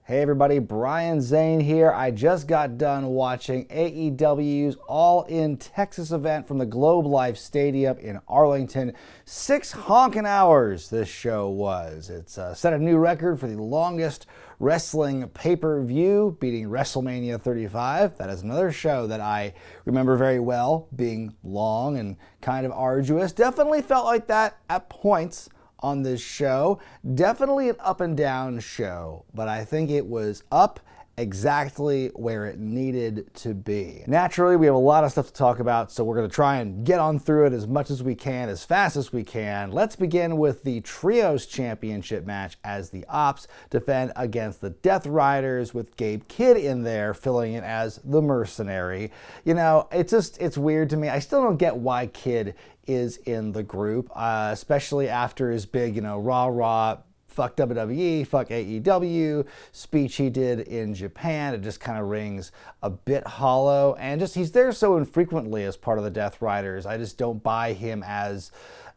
Hey everybody, Brian Zane here. I just got done watching AEW's All in Texas event from the Globe Life Stadium in Arlington. 6 honking hours this show was. It's set a new record for the longest wrestling pay-per-view, beating WrestleMania 35. That is another show that I remember very well, being long and kind of arduous. Definitely felt like that at points on this show. Definitely an up and down show, but I think it was up exactly where it needed to be. Naturally, we have a lot of stuff to talk about, so we're going to try and get on through it as much as we can, as fast as we can. Let's begin with the Trios Championship match as the Opps defend against the Death Riders with Gabe Kidd in there, filling in as the mercenary. You know, it's weird to me. I still don't get why Kidd is in the group, especially after his big, rah, fuck WWE, fuck AEW speech he did in Japan. It just kind of rings a bit hollow, and just he's there so infrequently as part of the Death Riders. I just don't buy him as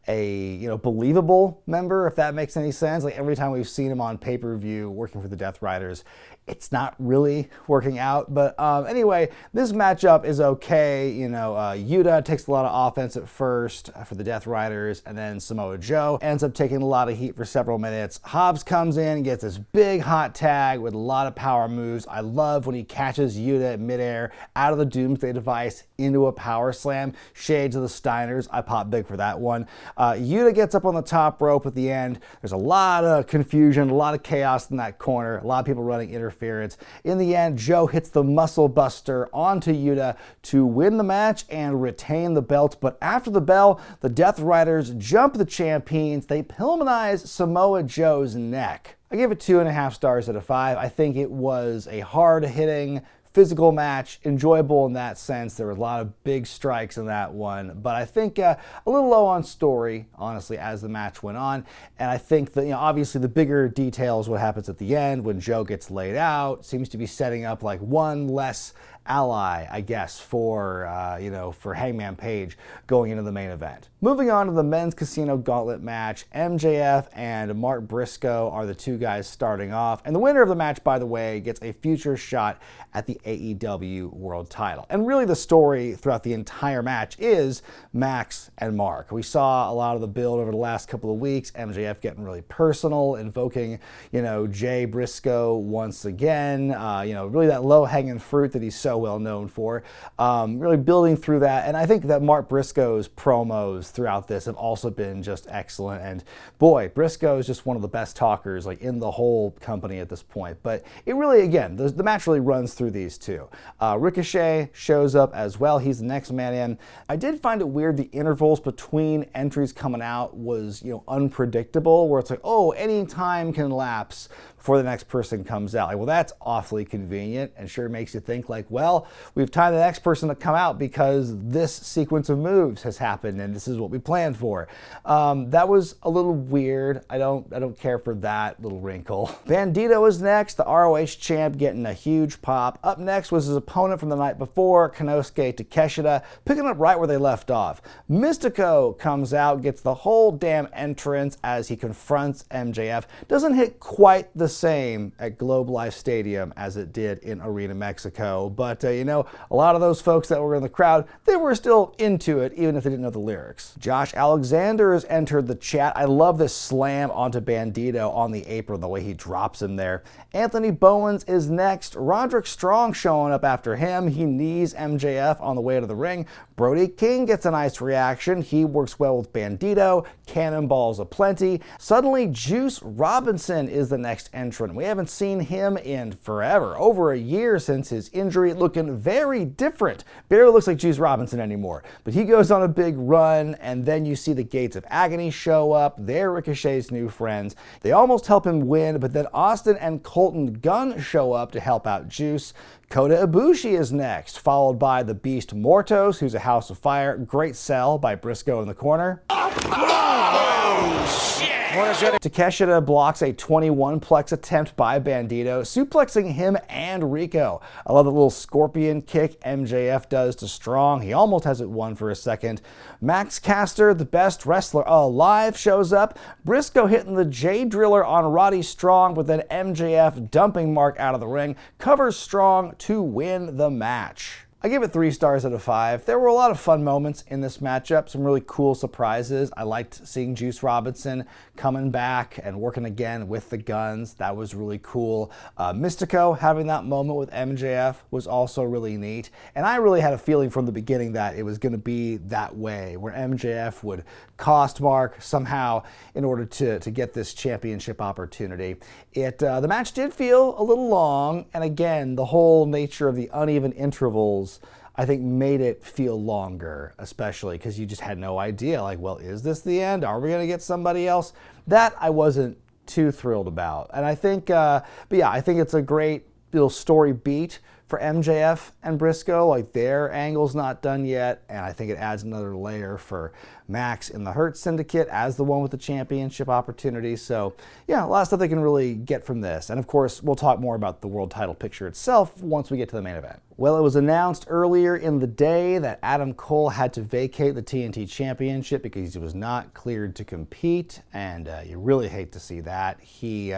a believable member, if that makes any sense. Like every time we've seen him on pay-per-view working for the Death Riders, it's not really working out. But anyway, this matchup is okay. Yuta takes a lot of offense at first for the Death Riders, and then Samoa Joe ends up taking a lot of heat for several minutes. Hobbs comes in and gets this big hot tag with a lot of power moves. I love when he catches Yuta in midair out of the Doomsday Device into a power slam. Shades of the Steiners. I pop big for that one. Yuta gets up on the top rope at the end. There's a lot of confusion, a lot of chaos in that corner, a lot of people running interference. In the end, Joe hits the muscle buster onto Yuta to win the match and retain the belt. But after the bell, the Death Riders jump the champions. They Pillmanize Samoa Joe's neck. I give it 2.5 stars out of 5. I think it was a hard-hitting, physical match, enjoyable in that sense. There were a lot of big strikes in that one, but I think a little low on story, honestly, as the match went on. And I think that, obviously the bigger details, what happens at the end when Joe gets laid out, seems to be setting up like one less ally, I guess, for Hangman Page going into the main event. Moving on to the men's casino gauntlet match, MJF and Mark Briscoe are the two guys starting off, and the winner of the match, by the way, gets a future shot at the AEW World Title. And really the story throughout the entire match is Max and Mark. We saw a lot of the build over the last couple of weeks, MJF getting really personal, invoking, Jay Briscoe once again, really that low-hanging fruit that he's so well known for, really building through that. And I think that Mark Briscoe's promos throughout this have also been just excellent. And boy, Briscoe is just one of the best talkers in the whole company at this point. But it really, again, the match really runs through these two. Ricochet shows up as well. He's the next man in. I did find it weird the intervals between entries coming out was, unpredictable, where it's like, oh, any time can lapse before the next person comes out. Well, that's awfully convenient and sure makes you think well, we've timed the next person to come out because this sequence of moves has happened and this is what we planned for. That was a little weird. I don't care for that little wrinkle. Bandito is next, the ROH champ, getting a huge pop. Up next was his opponent from the night before, Konosuke Takeshita, picking up right where they left off. Mystico comes out, gets the whole damn entrance as he confronts MJF. Doesn't hit quite the same at Globe Life Stadium as it did in Arena Mexico, but a lot of those folks that were in the crowd, they were still into it even if they didn't know the lyrics. Josh Alexander has entered the chat. I love this slam onto Bandito on the apron, the way he drops him there. Anthony Bowens is next. Roderick Strong showing up after him. He knees MJF on the way to the ring. Brody King gets a nice reaction. He works well with Bandito. Cannonballs aplenty. Suddenly, Juice Robinson is the next entrant. We haven't seen him in forever, over a year since his injury, looking very different. Barely looks like Juice Robinson anymore. But he goes on a big run, and then you see the Gates of Agony show up. They're Ricochet's new friends. They almost help him win, but then Austin and Colton Gunn show up to help out Juice. Kota Ibushi is next, followed by the Beast Mortos, who's a house of fire. Great sell by Briscoe in the corner. Oh, shit! Takeshita blocks a 21-plex attempt by Bandito, suplexing him and Rico. I love the little scorpion kick MJF does to Strong. He almost has it won for a second. Max Caster, the best wrestler alive, shows up. Briscoe hitting the J Driller on Roddy Strong, but then MJF dumping Mark out of the ring, covers Strong to win the match. I give it 3 stars out of 5. There were a lot of fun moments in this matchup, some really cool surprises. I liked seeing Juice Robinson coming back and working again with the Guns. That was really cool. Mystico having that moment with MJF was also really neat. And I really had a feeling from the beginning that it was going to be that way, where MJF would cost Mark somehow in order to get this championship opportunity. The match did feel a little long, and again, the whole nature of the uneven intervals I think made it feel longer, especially because you just had no idea, like, well, is this the end? Are we going to get somebody else? That I wasn't too thrilled about. And I think, but yeah, I think it's a great little story beat for MJF and Briscoe. Like, their angle's not done yet, and I think it adds another layer for Max in the Hurt Syndicate as the one with the championship opportunity. So yeah, a lot of stuff they can really get from this. And of course, we'll talk more about the world title picture itself once we get to the main event. Well, it was announced earlier in the day that Adam Cole had to vacate the TNT Championship because he was not cleared to compete, and you really hate to see that. He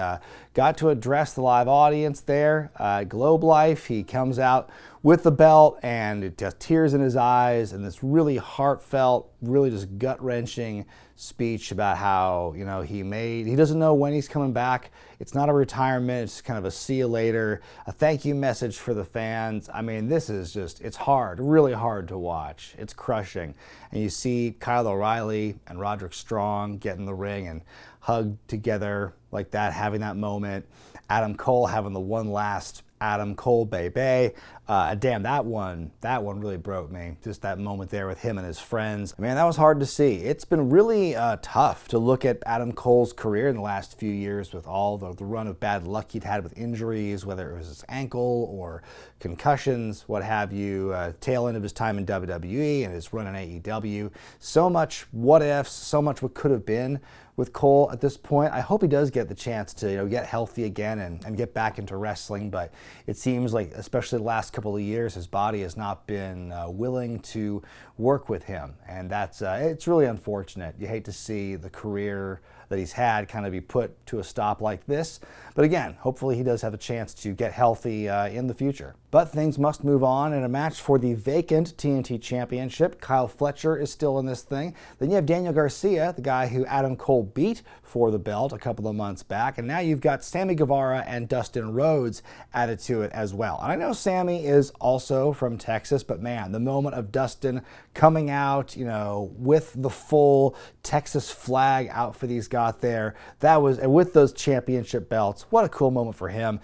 got to address the live audience there at Globe Life. He comes out with the belt and it just tears in his eyes and this really heartfelt, really just gut-wrenching speech about how, you know, he doesn't know when he's coming back. It's not a retirement, it's kind of a see you later, a thank you message for the fans. I mean, this is just, it's hard, really hard to watch. It's crushing. And you see Kyle O'Reilly and Roderick Strong get in the ring and hug together like that, having that moment. Adam Cole having the one last Adam Cole baby. Damn, that one really broke me. Just that moment there with him and his friends. Man, that was hard to see. It's been really tough to look at Adam Cole's career in the last few years with all the run of bad luck he'd had with injuries, whether it was his ankle or concussions, what have you, tail end of his time in WWE and his run in AEW. So much what ifs, so much what could have been with Cole at this point. I hope he does get the chance to, you know, get healthy again and get back into wrestling, but it seems like, especially the last couple of years, his body has not been willing to work with him, and that's it's really unfortunate. You hate to see the career that he's had kind of be put to a stop like this, but again, hopefully he does have a chance to get healthy in the future. But things must move on. In a match for the vacant TNT Championship, Kyle Fletcher is still in this thing. Then you have Daniel Garcia, the guy who Adam Cole beat for the belt a couple of months back, and now you've got Sammy Guevara and Dustin Rhodes added to it as well. And I know Sammy is also from Texas, but man, the moment of Dustin coming out, you know, with the full Texas flag out for these guys there, that was, and with those championship belts, what a cool moment for him.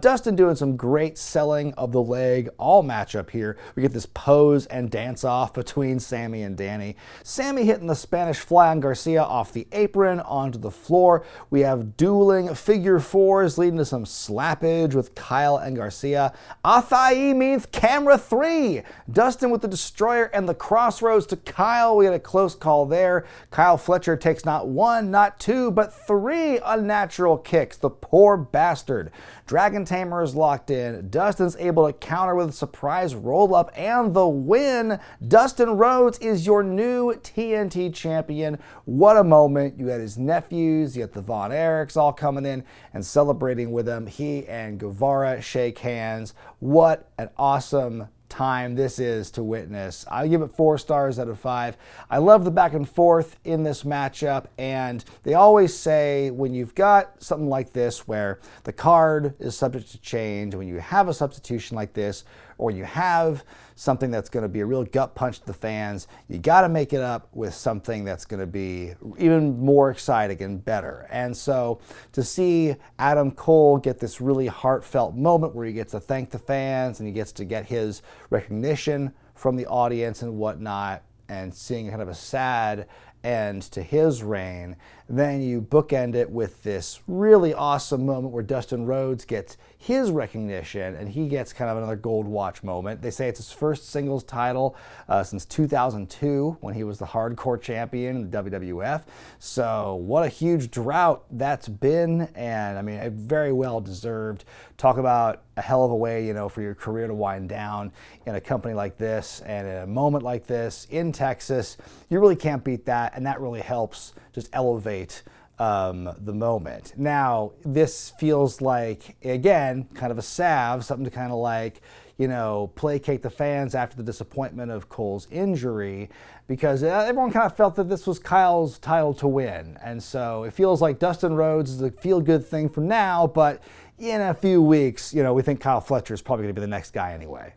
Dustin doing some great selling of the leg all matchup here. We get this pose and dance off between Sammy and Danny. Sammy hitting the Spanish fly on Garcia off the apron onto the floor. We have dueling figure fours leading to some slappage with Kyle and Garcia. Athai means camera 3. Dustin with the destroyer and the crossroads to Kyle. We had a close call there. Kyle Fletcher takes not 1, not 2, but 3 unnatural kicks. The poor bastard. Dragon Tamer is locked in. Dustin's able to counter with a surprise roll-up and the win. Dustin Rhodes is your new TNT champion. What a moment. You had his nephews, you had the Von Erichs all coming in and celebrating with him. He and Guevara shake hands. What an awesome time this is to witness. I give it 4 stars out of 5. I love the back and forth in this matchup, and they always say when you've got something like this where the card is subject to change, when you have a substitution like this, or you have something that's going to be a real gut punch to the fans, you got to make it up with something that's going to be even more exciting and better. And so to see Adam Cole get this really heartfelt moment where he gets to thank the fans and he gets to get his recognition from the audience and whatnot, and seeing kind of a sad end to his reign, Then you bookend it with this really awesome moment where Dustin Rhodes gets his recognition, and he gets kind of another gold watch moment. They say it's his first singles title since 2002 when he was the hardcore champion in the WWF. So what a huge drought that's been, and I mean, very well deserved. Talk about a hell of a way, for your career to wind down in a company like this and in a moment like this in Texas. You really can't beat that, and that really helps just elevate the moment. Now, this feels like, again, kind of a salve, something to kind of like, placate the fans after the disappointment of Cole's injury, because everyone kind of felt that this was Kyle's title to win. And so it feels like Dustin Rhodes is a feel-good thing for now, but in a few weeks, we think Kyle Fletcher is probably going to be the next guy anyway.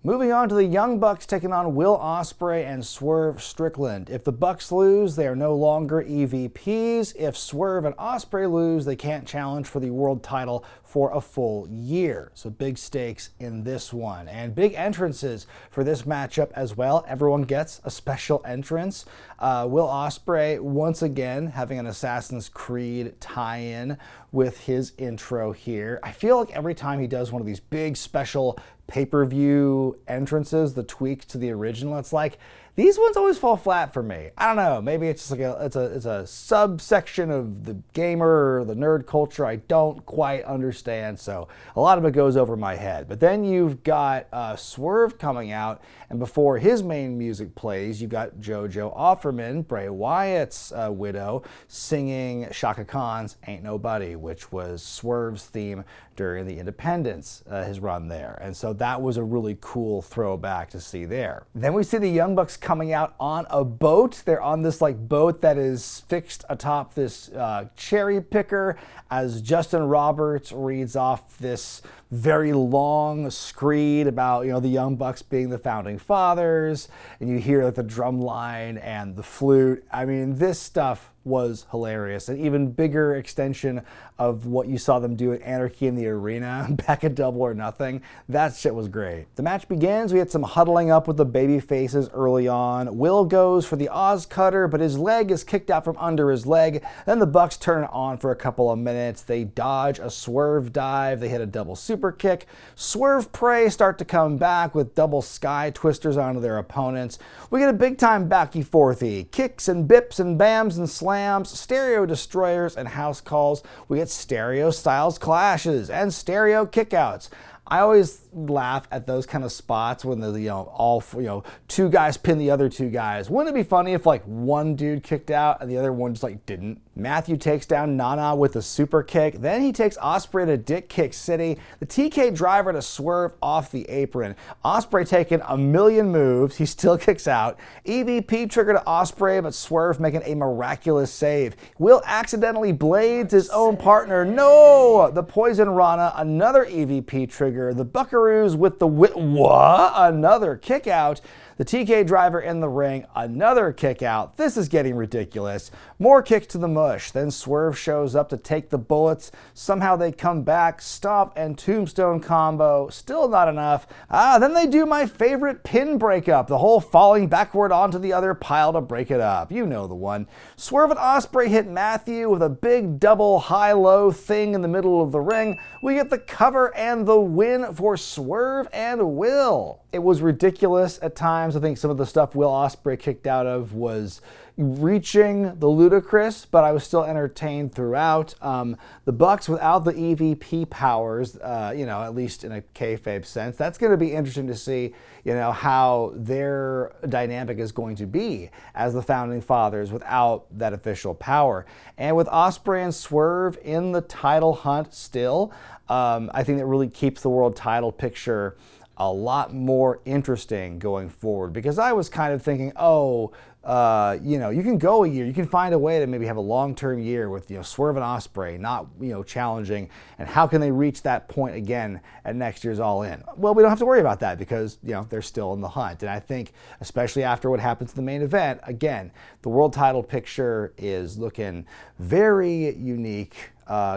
Moving on to the Young Bucks taking on Will Ospreay and Swerve Strickland. If the Bucks lose, they are no longer EVPs. If Swerve and Ospreay lose, they can't challenge for the world title for a full year. So big stakes in this one. And big entrances for this matchup as well. Everyone gets a special entrance. Will Ospreay, once again, having an Assassin's Creed tie-in with his intro here. I feel like every time he does one of these big special pay-per-view entrances, the tweaks to the original, it's like these ones always fall flat for me. I don't know, maybe it's just like it's a subsection of the gamer or the nerd culture I don't quite understand, so a lot of it goes over my head. But then you've got Swerve coming out, and before his main music plays, you've got JoJo Offerman, Bray Wyatt's widow, singing Shaka Khan's Ain't Nobody, which was Swerve's theme during the Independence, his run there. And so that was a really cool throwback to see there. Then we see the Young Bucks coming out on a boat. They're on this boat that is fixed atop this cherry picker as Justin Roberts reads off this very long screed about, the Young Bucks being the founding fathers, and you hear the drum line and the flute. I mean, this stuff was hilarious. An even bigger extension of what you saw them do at Anarchy in the Arena back at Double or Nothing. That shit was great. The match begins. We had some huddling up with the baby faces early on. Will goes for the Oz Cutter, but his leg is kicked out from under his leg. Then the Bucks turn it on for a couple of minutes. They dodge a Swerve dive. They hit a double super kick. Swerve Prey start to come back with double sky twisters onto their opponents. We get a big time backy-forthy. Kicks and bips and bams and slams, stereo destroyers and house calls. We get stereo styles clashes and stereo kickouts. I always laugh at those kind of spots when the two guys pin the other two guys. Wouldn't it be funny if one dude kicked out and the other one just didn't? Matthew takes down Nana with a super kick. Then he takes Ospreay to Dick Kick City. The TK driver to Swerve off the apron. Ospreay taking a million moves. He still kicks out. EVP trigger to Ospreay, but Swerve making a miraculous save. Will accidentally blades his own partner. No! The Poison Rana, another EVP trigger. The Buckaroos with the another kick out. The TK driver in the ring, another kick out. This is getting ridiculous. More kicks to the mush. Then Swerve shows up to take the bullets. Somehow they come back. Stomp and tombstone combo. Still not enough. Then they do my favorite pin breakup. The whole falling backward onto the other pile to break it up. You know the one. Swerve and Ospreay hit Matthew with a big double high-low thing in the middle of the ring. We get the cover and the win for Swerve and Will. It was ridiculous at times. I think some of the stuff Will Ospreay kicked out of was reaching the ludicrous, but I was still entertained throughout. The Bucks without the EVP powers, at least in a kayfabe sense, that's going to be interesting to see, how their dynamic is going to be as the founding fathers without that official power. And with Ospreay and Swerve in the title hunt still, I think that really keeps the world title picture a lot more interesting going forward, because I was kind of thinking, you can go a year, you can find a way to maybe have a long-term year with, Swerve and Ospreay not, challenging, and how can they reach that point again at next year's All In? Well, we don't have to worry about that because, they're still in the hunt. And I think, especially after what happens in the main event, again, the world title picture is looking very unique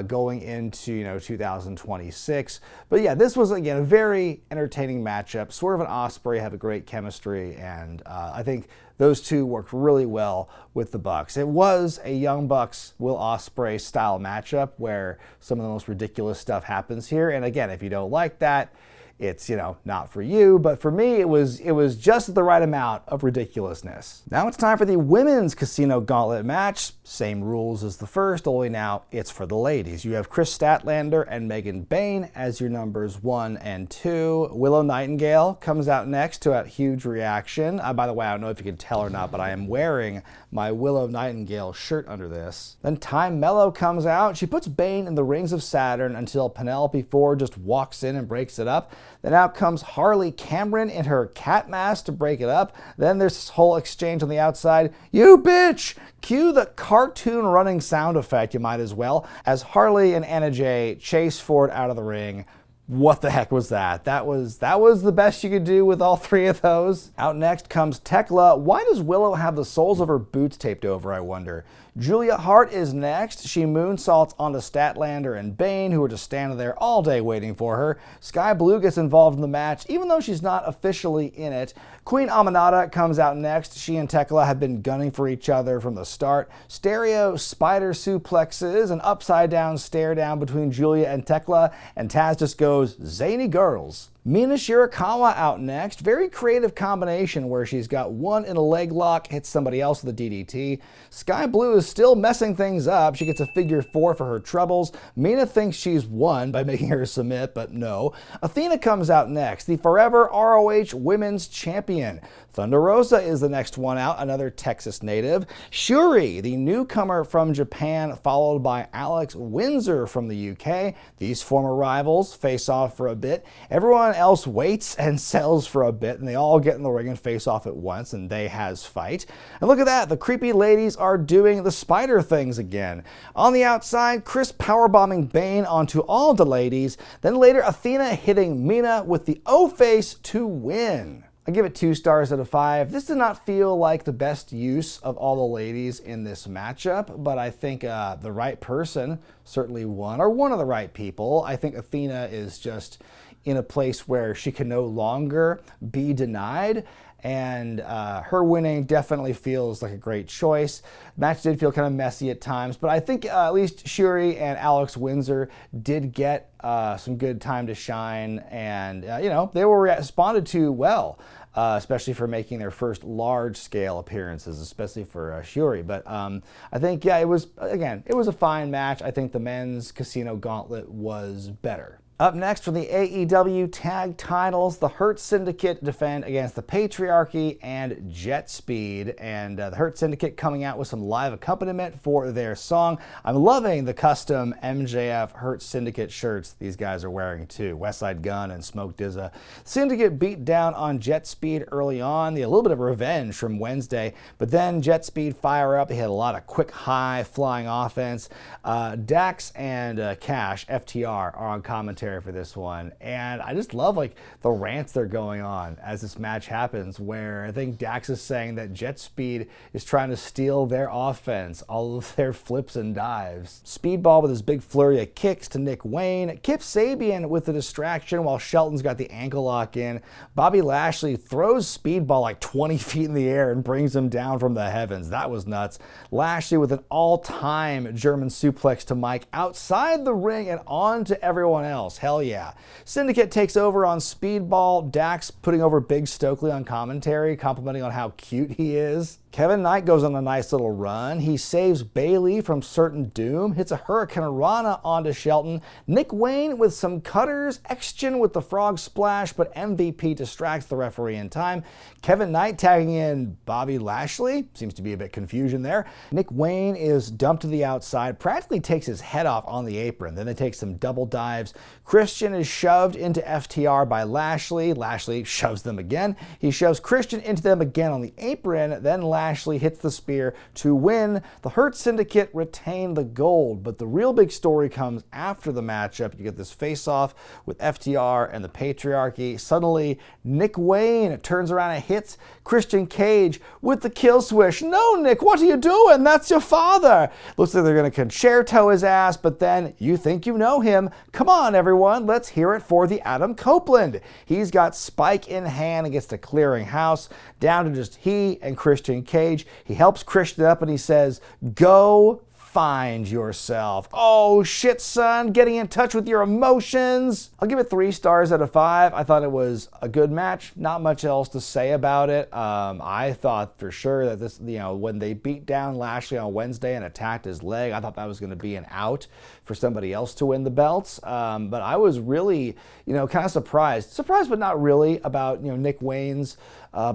going into 2026. But yeah, this was again a very entertaining matchup. Swerve and Ospreay have a great chemistry, and I think those two worked really well with the Bucks. It was a Young Bucks Will Ospreay style matchup where some of the most ridiculous stuff happens here. And again, if you don't like that, it's, not for you, but for me, it was just the right amount of ridiculousness. Now it's time for the women's Casino Gauntlet match. Same rules as the first, only now it's for the ladies. You have Chris Statlander and Megan Bayne as your numbers 1 and 2. Willow Nightingale comes out next to a huge reaction. By the way, I don't know if you can tell or not, but I am wearing my Willow Nightingale shirt under this. Then Time Mello comes out. She puts Bayne in the rings of Saturn until Penelope Ford just walks in and breaks it up. Then out comes Harley Cameron in her cat mask to break it up. Then there's this whole exchange on the outside. You bitch! Cue the cartoon running sound effect, you might as well, as Harley and Anna Jay chase Ford out of the ring. What the heck was that? That was the best you could do with all three of those. Out next comes Tekla. Why does Willow have the soles of her boots taped over, I wonder? Julia Hart is next. She moonsaults onto Statlander and Bayne, who are just standing there all day waiting for her. Sky Blue gets involved in the match, even though she's not officially in it. Queen Aminata comes out next. She and Tekla have been gunning for each other from the start. Stereo spider suplexes, an upside down stare down between Julia and Tekla, and Taz just goes, zany girls. Mina Shirakawa out next. Very creative combination where she's got one in a leg lock, hits somebody else with a DDT. Sky Blue is still messing things up. She gets a figure 4 for her troubles. Mina thinks she's won by making her submit, but no. Athena comes out next, the forever ROH Women's Champion. Thunder Rosa is the next one out, another Texas native. Shuri, the newcomer from Japan, followed by Alex Windsor from the UK. These former rivals face off for a bit. Everyone else waits and sells for a bit, and they all get in the ring and face off at once, and they has fight. And look at that, the creepy ladies are doing the spider things again. On the outside, Chris powerbombing Bayne onto all the ladies, then later Athena hitting Mina with the O-face to win. I give it 2 stars out of 5. This did not feel like the best use of all the ladies in this matchup, but I think the right person certainly won, or one of the right people. I think Athena is just in a place where she can no longer be denied, and her winning definitely feels like a great choice. The match did feel kind of messy at times, but I think at least Shuri and Alex Windsor did get some good time to shine, and they were responded to well, especially for making their first large-scale appearances, especially for Shuri. But I think, it was a fine match. I think the men's Casino Gauntlet was better. Up next for the AEW tag titles, the Hurt Syndicate defend against the Patriarchy and JetSpeed. And the Hurt Syndicate coming out with some live accompaniment for their song. I'm loving the custom MJF Hurt Syndicate shirts these guys are wearing too. Westside Gun and Smoke DZA. Syndicate beat down on JetSpeed early on. They had a little bit of revenge from Wednesday, but then JetSpeed fire up. They had a lot of quick high flying offense. Dax and Cash, FTR, are on commentary for this one, and I just love the rants they're going on as this match happens, where I think Dax is saying that JetSpeed is trying to steal their offense, all of their flips and dives. Speedball with his big flurry of kicks to Nick Wayne. Kip Sabian with the distraction while Shelton's got the ankle lock in. Bobby Lashley throws Speedball like 20 feet in the air and brings him down from the heavens. That was nuts. Lashley with an all-time German suplex to Mike outside the ring and on to everyone else. Hell yeah. Syndicate takes over on Speedball. Dax putting over Big Stokely on commentary, complimenting on how cute he is. Kevin Knight goes on a nice little run. He saves Bailey from certain doom, hits a Hurricane Rana onto Shelton. Nick Wayne with some cutters, Exgen with the frog splash, but MVP distracts the referee in time. Kevin Knight tagging in Bobby Lashley. Seems to be a bit confusion there. Nick Wayne is dumped to the outside, practically takes his head off on the apron. Then they take some double dives. Christian is shoved into FTR by Lashley. Lashley shoves them again. He shoves Christian into them again on the apron. Then Lashley hits the spear to win. The Hurt Syndicate retain the gold, but the real big story comes after the matchup. You get this face-off with FTR and the Patriarchy. Suddenly, Nick Wayne turns around and hits Christian Cage with the kill switch. No, Nick, what are you doing? That's your father. Looks like they're going to concerto his ass, but then you think you know him. Come on, everyone. everyone. Let's hear it for the Adam Copeland. He's got Spike in hand against the clearing house, down to just he and Christian Cage. He helps Christian up and he says, "Go find yourself." Oh shit, son, getting in touch with your emotions. I'll give it 3 stars out of 5. I thought it was a good match. Not much else to say about it. I thought for sure that this, when they beat down Lashley on Wednesday and attacked his leg, I thought that was going to be an out for somebody else to win the belts. But I was really, kind of surprised, but not really, about, Nick Wayne's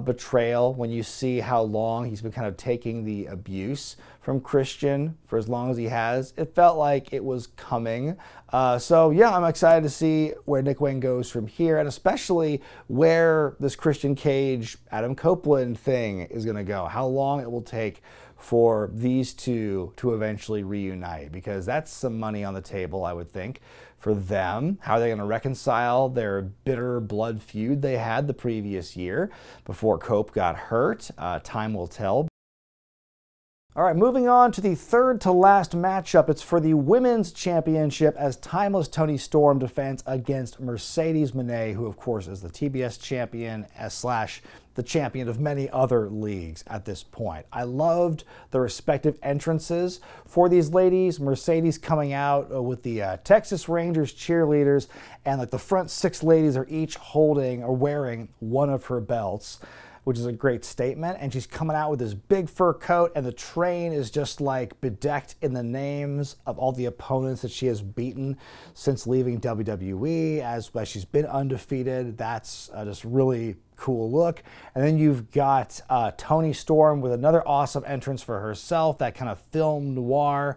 betrayal when you see how long he's been kind of taking the abuse from Christian for as long as he has. It felt like it was coming. So yeah, I'm excited to see where Nick Wayne goes from here, and especially where this Christian Cage, Adam Copeland thing is going to go. How long it will take for these two to eventually reunite, because that's some money on the table, I would think, for them. How are they going to reconcile their bitter blood feud they had the previous year before Cope got hurt? Time will tell. All right, moving on to the third to last matchup. It's for the Women's Championship as Timeless Toni Storm defends against Mercedes Moné, who of course is the TBS champion / the champion of many other leagues at this point. I loved the respective entrances for these ladies. Mercedes coming out with the Texas Rangers cheerleaders, and like the front 6 ladies are each holding or wearing one of her belts, which is a great statement. And she's coming out with this big fur coat, and the train is just like bedecked in the names of all the opponents that she has beaten since leaving WWE, as she's been undefeated. That's just really cool look. And then you've got Toni Storm with another awesome entrance for herself, that kind of film noir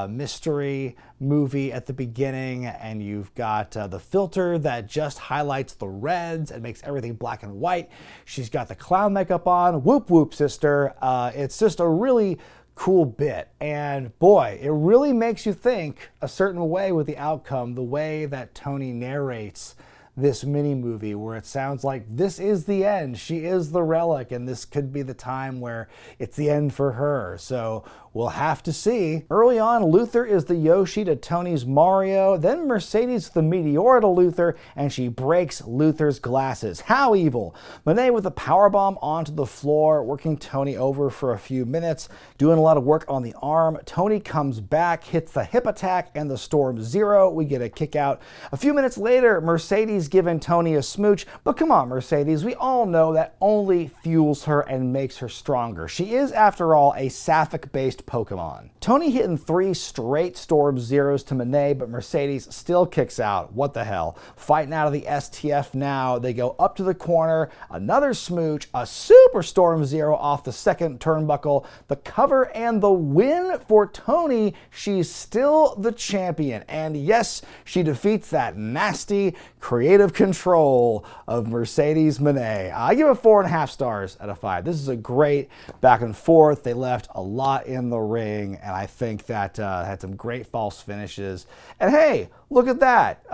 mystery movie at the beginning, and you've got the filter that just highlights the reds and makes everything black and white. She's got the clown makeup on. Whoop whoop, sister. It's just a really cool bit, and boy, it really makes you think a certain way with the outcome, the way that Toni narrates this mini movie, where it sounds like this is the end. She is the relic, and this could be the time where it's the end for her. So we'll have to see. Early on, Luther is the Yoshi to Tony's Mario. Then Mercedes the Meteor to Luther, and she breaks Luther's glasses. How evil. Moné with a powerbomb onto the floor, working Toni over for a few minutes, doing a lot of work on the arm. Toni comes back, hits the hip attack, and the Storm Zero. We get a kick out. A few minutes later, Mercedes giving Toni a smooch. But come on, Mercedes, we all know that only fuels her and makes her stronger. She is, after all, a Sapphic-based Pokemon. Toni hitting 3 straight Storm Zeros to Moné, but Mercedes still kicks out. What the hell? Fighting out of the STF now. They go up to the corner, another smooch, a Super Storm Zero off the second turnbuckle, the cover, and the win for Toni. She's still the champion. And yes, she defeats that nasty creative control of Mercedes Moné. I give it 4.5 stars out of 5. This is a great back and forth. They left a lot in the ring, and I think that had some great false finishes. And hey, look at that.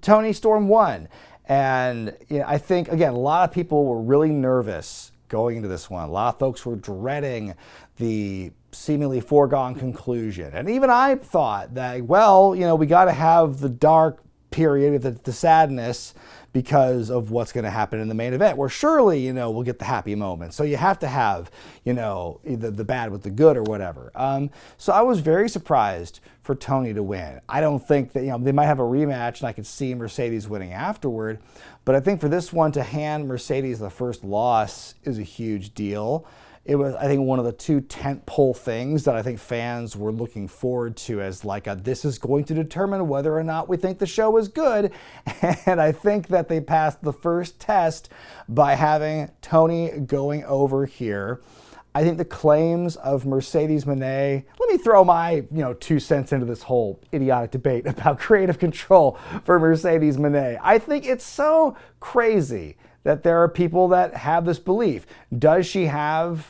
Toni Storm won. And I think, again, a lot of people were really nervous going into this one. A lot of folks were dreading the seemingly foregone conclusion. And even I thought that, well, we got to have the dark period, the sadness, because of what's going to happen in the main event, where surely, we'll get the happy moment. So you have to have, either the bad with the good or whatever. So I was very surprised for Toni to win. I don't think that, they might have a rematch and I could see Mercedes winning afterward. But I think for this one to hand Mercedes the first loss is a huge deal. It was, I think, one of the 2 tentpole things that I think fans were looking forward to as this is going to determine whether or not we think the show is good. And I think that they passed the first test by having Toni going over here. I think the claims of Mercedes Moné, let me throw my 2 cents into this whole idiotic debate about creative control for Mercedes Moné. I think it's so crazy that there are people that have this belief. Does she have,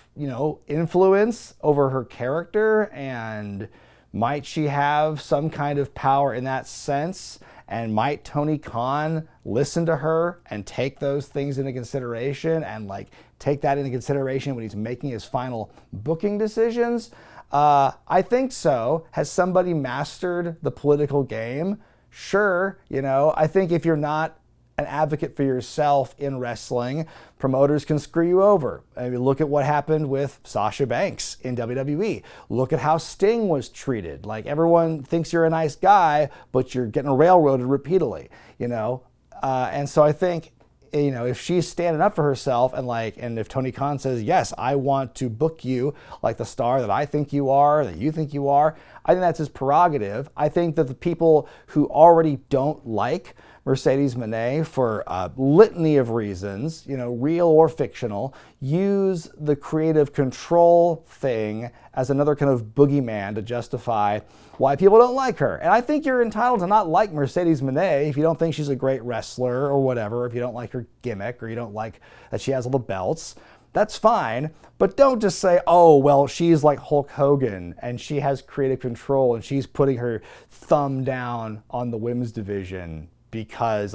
influence over her character? And might she have some kind of power in that sense? And might Tony Khan listen to her and take those things into consideration and take that into consideration when he's making his final booking decisions? I think so. Has somebody mastered the political game Sure, I think if you're not an advocate for yourself in wrestling, promoters can screw you over. I mean, look at what happened with Sasha Banks in WWE. Look at how Sting was treated. Like, everyone thinks you're a nice guy, but you're getting railroaded repeatedly, and so I think, if she's standing up for herself and if Tony Khan says, yes, I want to book you like the star that I think you are, that you think you are, I think that's his prerogative. I think that the people who already don't like Mercedes Moné for a litany of reasons, real or fictional, use the creative control thing as another kind of boogeyman to justify why people don't like her. And I think you're entitled to not like Mercedes Moné if you don't think she's a great wrestler or whatever, if you don't like her gimmick or you don't like that she has all the belts. That's fine, but don't just say, oh, well, she's like Hulk Hogan and she has creative control and she's putting her thumb down on the women's division because,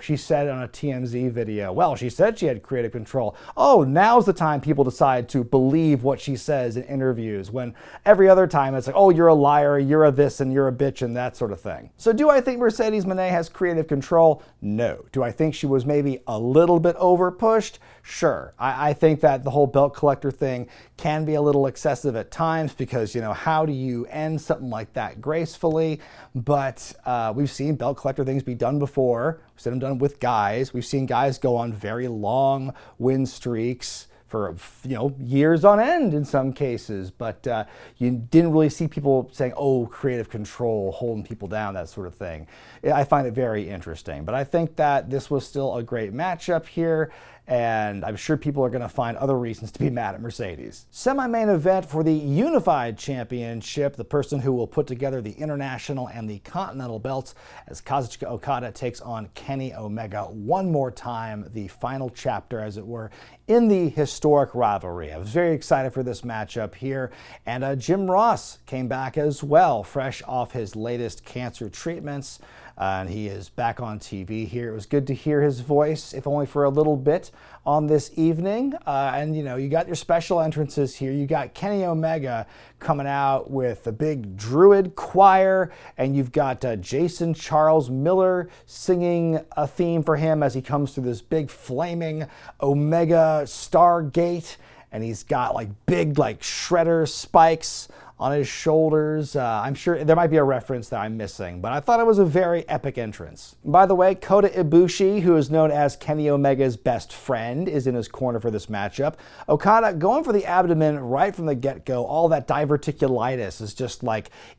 she said on a TMZ video, well, she said she had creative control. Oh, now's the time people decide to believe what she says in interviews, when every other time it's like, oh, you're a liar, you're a this, and you're a bitch, and that sort of thing. So do I think Mercedes Moné has creative control? No. Do I think she was maybe a little bit over-pushed? Sure. I think that the whole belt collector thing can be a little excessive at times because, how do you end something like that gracefully? But we've seen belt collector things be done before. We've seen them done with guys. We've seen guys go on very long win streaks for years on end in some cases, but you didn't really see people saying, oh, creative control, holding people down, that sort of thing. I find it very interesting, but I think that this was still a great matchup here, and I'm sure people are going to find other reasons to be mad at Mercedes. Semi-main event for the Unified Championship, the person who will put together the International and the Continental belts, as Kazuchika Okada takes on Kenny Omega one more time, the final chapter, as it were, in the historic rivalry. I was very excited for this matchup here, and Jim Ross came back as well, fresh off his latest cancer treatments. And he is back on TV here. It was good to hear his voice, if only for a little bit, on this evening. And you got your special entrances here. You got Kenny Omega coming out with the big Druid choir, and you've got Jason Charles Miller singing a theme for him as he comes through this big flaming Omega Stargate. And he's got big shredder spikes on his shoulders. I'm sure there might be a reference that I'm missing, but I thought it was a very epic entrance. By the way, Kota Ibushi, who is known as Kenny Omega's best friend, is in his corner for this matchup. Okada going for the abdomen right from the get-go. All that diverticulitis is just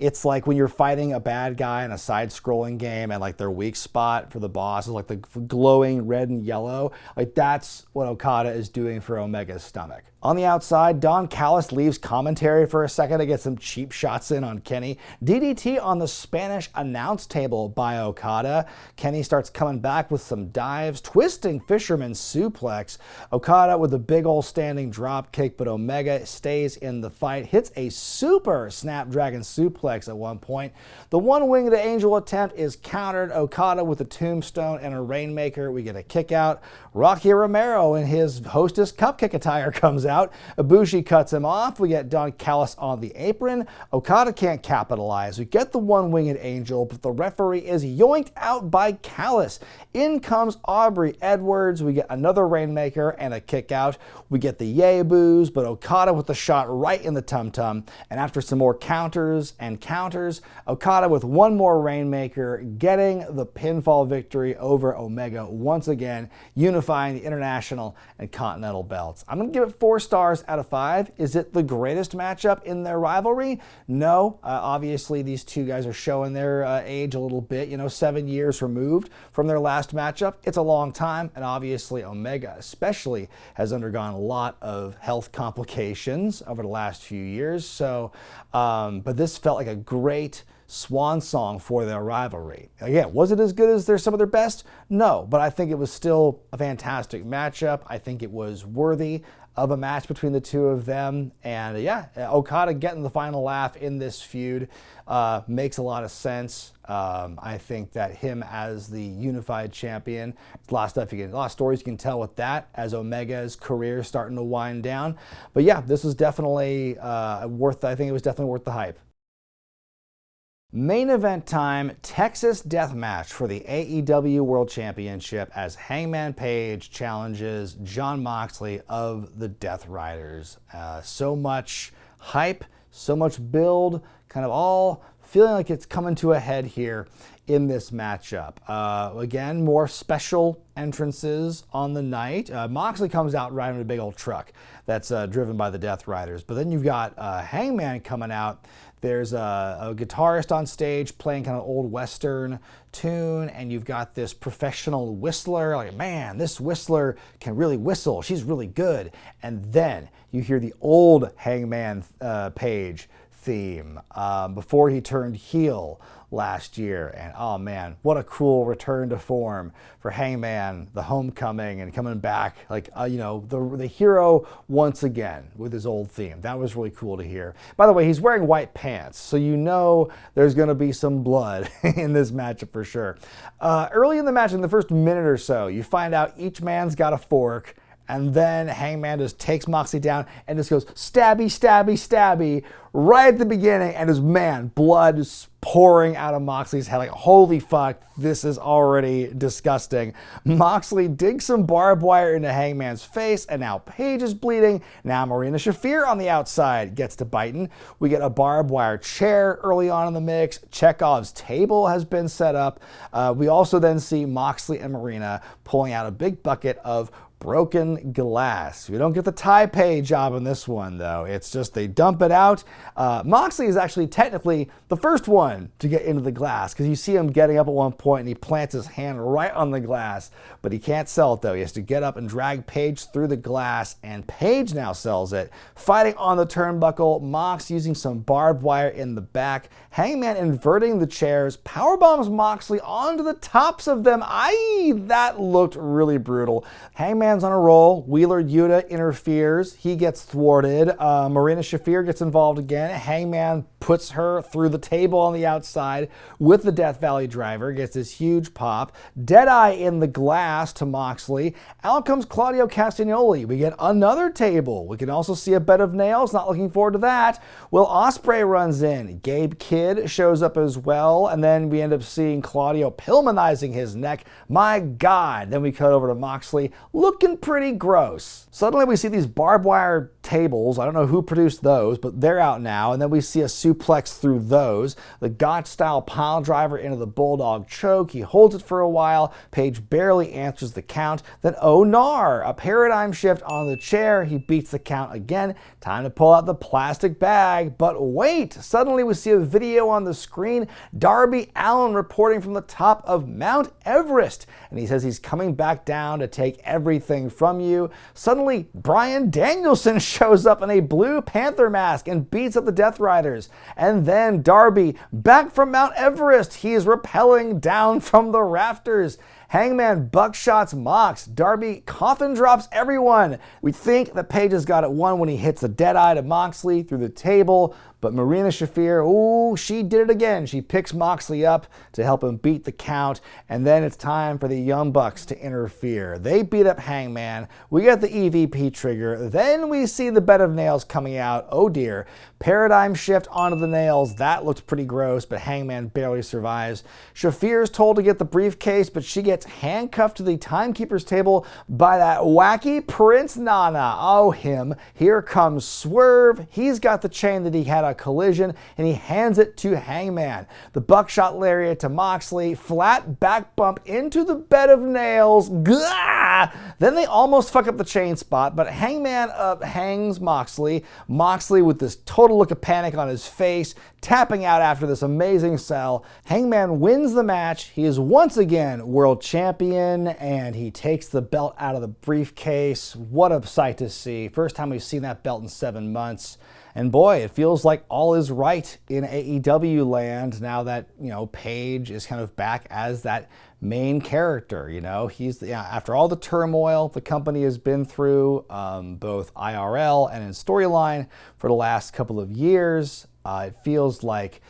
it's like when you're fighting a bad guy in a side-scrolling game and their weak spot for the boss is the glowing red and yellow. That's what Okada is doing for Omega's stomach. On the outside, Don Callis leaves commentary for a second to get some cheap shots in on Kenny. DDT on the Spanish announce table by Okada. Kenny starts coming back with some dives, twisting fisherman suplex. Okada with a big old standing drop kick, but Omega stays in the fight, hits a super Snapdragon suplex at one point. The one-winged angel attempt is countered. Okada with a tombstone and a rainmaker. We get a kick out. Rocky Romero in his Hostess Cupcake attire comes out. Ibushi cuts him off. We get Don Callis on the apron. Okada can't capitalize. We get the one-winged angel, but the referee is yoinked out by Callis. In comes Aubrey Edwards. We get another rainmaker and a kick out. We get the yay boos, but Okada with the shot right in the tum-tum. And after some more counters and counters, Okada with one more rainmaker, getting the pinfall victory over Omega once again, unifying the International and Continental belts. I'm going to give it 4 stars out of 5. Is it the greatest matchup in their rivalry? No. Obviously, these two guys are showing their age a little bit. 7 years removed from their last matchup. It's a long time, and obviously Omega especially has undergone a lot of health complications over the last few years. So, but this felt like a great swan song for their rivalry. Again, was it as good as some of their best? No, but I think it was still a fantastic matchup. I think it was worthy of a match between the two of them. And yeah, Okada getting the final laugh in this feud makes a lot of sense. I think that him as the unified champion, a lot of stories you can tell with that as Omega's career is starting to wind down. But yeah, this was definitely I think it was definitely worth the hype. Main event time, Texas death match for the AEW World Championship as Hangman Page challenges Jon Moxley of the Death Riders. So much hype, so much build, kind of all feeling like it's coming to a head here in this matchup. Again, more special entrances on the night. Moxley comes out riding a big old truck that's driven by the Death Riders. But then you've got Hangman coming out. There's a guitarist on stage playing kind of old Western tune, and you've got this professional whistler. Like, man, this whistler can really whistle. She's really good. And then you hear the old Hangman Page theme before he turned heel last year. And oh man, what a cool return to form for Hangman, the homecoming and coming back like the hero once again with his old theme. That was really cool to hear. By the way, he's wearing white pants, so you know there's going to be some blood in this matchup for sure. Early in the match, in the first minute or so, you find out each man's got a fork. And then Hangman just takes Moxley down and just goes stabby, stabby, stabby right at the beginning. And blood is pouring out of Moxley's head. Like, holy fuck, this is already disgusting. Moxley digs some barbed wire into Hangman's face, and now Page is bleeding. Now Marina Shafir on the outside gets to biting. We get a barbed wire chair early on in the mix. Chekhov's table has been set up. We also then see Moxley and Marina pulling out a big bucket of broken glass. We don't get the Taipei job on this one, though. It's just they dump it out. Moxley is actually technically the first one to get into the glass, because you see him getting up at one point and he plants his hand right on the glass, but he can't sell it, though. He has to get up and drag Page through the glass, and Page now sells it. Fighting on the turnbuckle, Mox using some barbed wire in the back. Hangman inverting the chairs, powerbombs Moxley onto the tops of them. That looked really brutal. Hangman's on a roll. Wheeler Yuta interferes. He gets thwarted. Marina Shafir gets involved again. Hangman puts her through the table on the outside with the Death Valley driver. Gets this huge pop. Deadeye in the glass to Moxley. Out comes Claudio Castagnoli. We get another table. We can also see a bed of nails. Not looking forward to that. Will Ospreay runs in. Gabe Kidd shows up as well. And then we end up seeing Claudio Pillmanizing his neck. My God. Then we cut over to Moxley looking pretty gross. Suddenly we see these barbed wire tables. I don't know who produced those, but they're out now. And then we see a suplex through those. The Gotch-style pile driver into the Bulldog choke. He holds it for a while. Page barely answers the count. Then oh nar, a paradigm shift on the chair. He beats the count again. Time to pull out the plastic bag. But wait, suddenly we see a video on the screen. Darby Allin reporting from the top of Mount Everest. And he says he's coming back down to take everything from you. Suddenly, Bryan Danielson shows up in a Blue Panther mask and beats up the Death Riders. And then Darby, back from Mount Everest, he is rappelling down from the rafters. Hangman buckshots Mox. Darby coffin drops everyone. We think that Page has got it won when he hits the Deadeye to Moxley through the table, but Marina Shafir, she did it again. She picks Moxley up to help him beat the count, and then it's time for the Young Bucks to interfere. They beat up Hangman. We get the EVP trigger. Then we see the bed of nails coming out. Oh dear. Paradigm shift onto the nails. That looks pretty gross, but Hangman barely survives. Shafir is told to get the briefcase, but she gets handcuffed to the timekeeper's table by that wacky Prince Nana. Oh, him. Here comes Swerve. He's got the chain that he had a collision, and he hands it to Hangman. The buckshot lariat to Moxley. Flat back bump into the bed of nails. Gah! Then they almost fuck up the chain spot, but Hangman hangs Moxley. Moxley with this total look of panic on his face, tapping out after this amazing sell. Hangman wins the match. He is once again world champion, and he takes the belt out of the briefcase. What a sight to see. First time we've seen that belt in 7 months. And boy, it feels like all is right in AEW land now that, Page is kind of back as that main character. He's after all the turmoil the company has been through, both IRL and in storyline for the last couple of years. It feels like,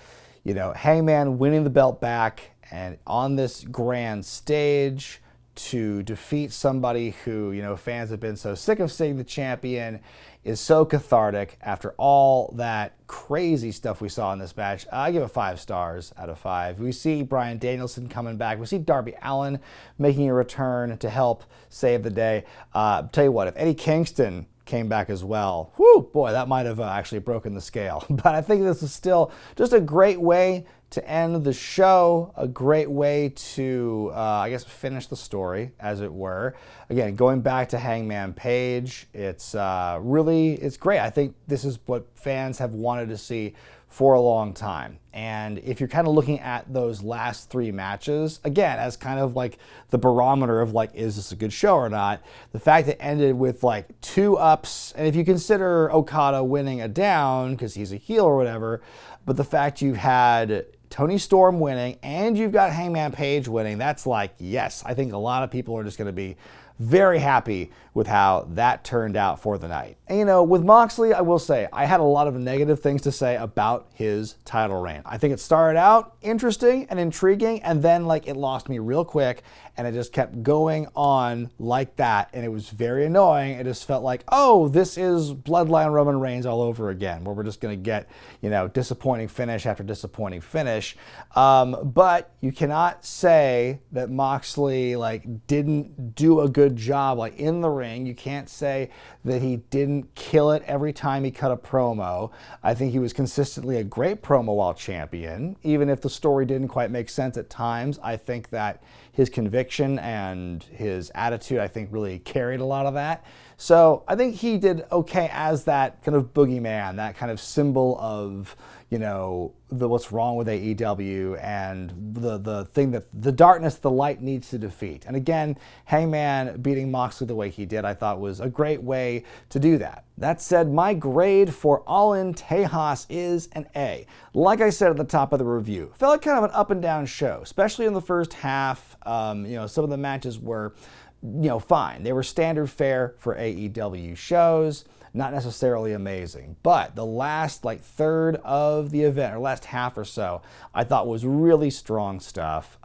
Hangman winning the belt back and on this grand stage, to defeat somebody who, you know, fans have been so sick of seeing the champion is so cathartic after all that crazy stuff we saw in this match. I give it 5 stars out of 5. We see Bryan Danielson coming back. We see Darby Allin making a return to help save the day. Tell you what, if Eddie Kingston came back as well, whoo, boy, that might have actually broken the scale. But I think this is still just a great way to end the show, a great way to, I guess, finish the story, as it were. Again, going back to Hangman Page, it's great. I think this is what fans have wanted to see for a long time. And if you're kind of looking at those last 3 matches, again, as kind of like the barometer of like, is this a good show or not? The fact it ended with like 2 ups, and if you consider Okada winning a down because he's a heel or whatever, but the fact you've had Toni Storm winning and you've got Hangman Page winning, that's like, yes, I think a lot of people are just going to be very happy with how that turned out for the night. And you know, with Moxley, I will say, I had a lot of negative things to say about his title reign. I think it started out interesting and intriguing, and then like it lost me real quick, and it just kept going on like that, and it was very annoying. It just felt like, oh, this is Bloodline Roman Reigns all over again, where we're just gonna get, you know, disappointing finish after disappointing finish. But you cannot say that Moxley like didn't do a good job like in the ring. You can't say that he didn't kill it every time he cut a promo. I think he was consistently a great promo while champion, even if the story didn't quite make sense at times. I think that his conviction and his attitude, I think, really carried a lot of that. So I think he did okay as that kind of boogeyman, that kind of symbol of, you know, what's wrong with AEW and the thing that the darkness the light needs to defeat. And again, Hangman beating Moxley the way he did, I thought was a great way to do that. That said, my grade for All In Texas is an A. Like I said at the top of the review, felt like kind of an up and down show, especially in the first half. You know, some of the matches were, you know, fine. They were standard fare for AEW shows, not necessarily amazing. But the last like third of the event, or last half or so, I thought was really strong stuff.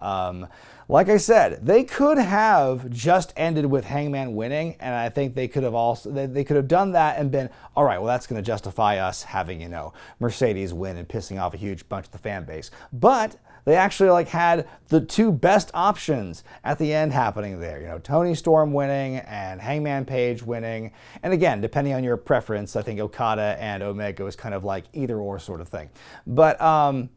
Like I said, they could have just ended with Hangman winning, and I think they could have also they could have done that and been, all right, well, that's going to justify us having, you know, Mercedes win and pissing off a huge bunch of the fan base. But they actually like had the 2 best options at the end happening there. You know, Toni Storm winning and Hangman Page winning. And again, depending on your preference, I think Okada and Omega was kind of like either or sort of thing. But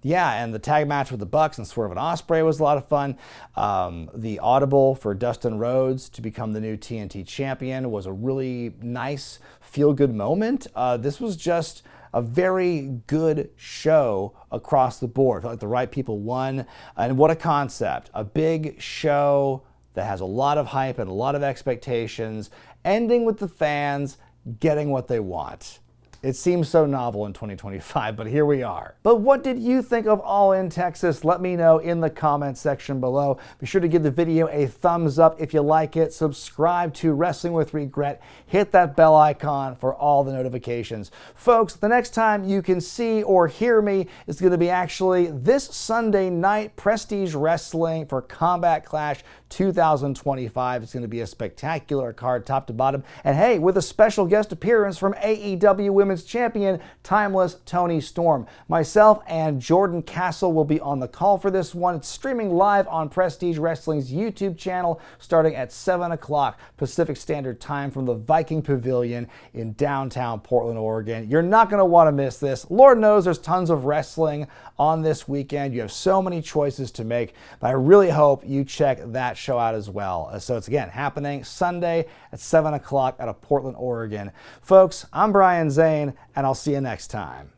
yeah, and the tag match with the Bucks and Swerve and Ospreay was a lot of fun. The audible for Dustin Rhodes to become the new TNT champion was a really nice feel-good moment. This was just a very good show across the board. Felt like the right people won, and what a concept. A big show that has a lot of hype and a lot of expectations, ending with the fans getting what they want. It seems so novel in 2025, but here we are. But what did you think of All In Texas? Let me know in the comment section below. Be sure to give the video a thumbs up if you like it. Subscribe to Wrestling with Regret. Hit that bell icon for all the notifications. Folks, the next time you can see or hear me is going to be actually this Sunday night, Prestige Wrestling for Combat Clash 2025. It's going to be a spectacular card top to bottom. And hey, with a special guest appearance from AEW Women's Champion, Timeless Toni Storm. Myself and Jordan Castle will be on the call for this one. It's streaming live on Prestige Wrestling's YouTube channel starting at 7 o'clock Pacific Standard Time from the Viking Pavilion in downtown Portland, Oregon. You're not going to want to miss this. Lord knows there's tons of wrestling on this weekend. You have so many choices to make, but I really hope you check that show out as well. So it's again happening Sunday at 7 o'clock out of Portland, Oregon. Folks, I'm Brian Zane, and I'll see you next time.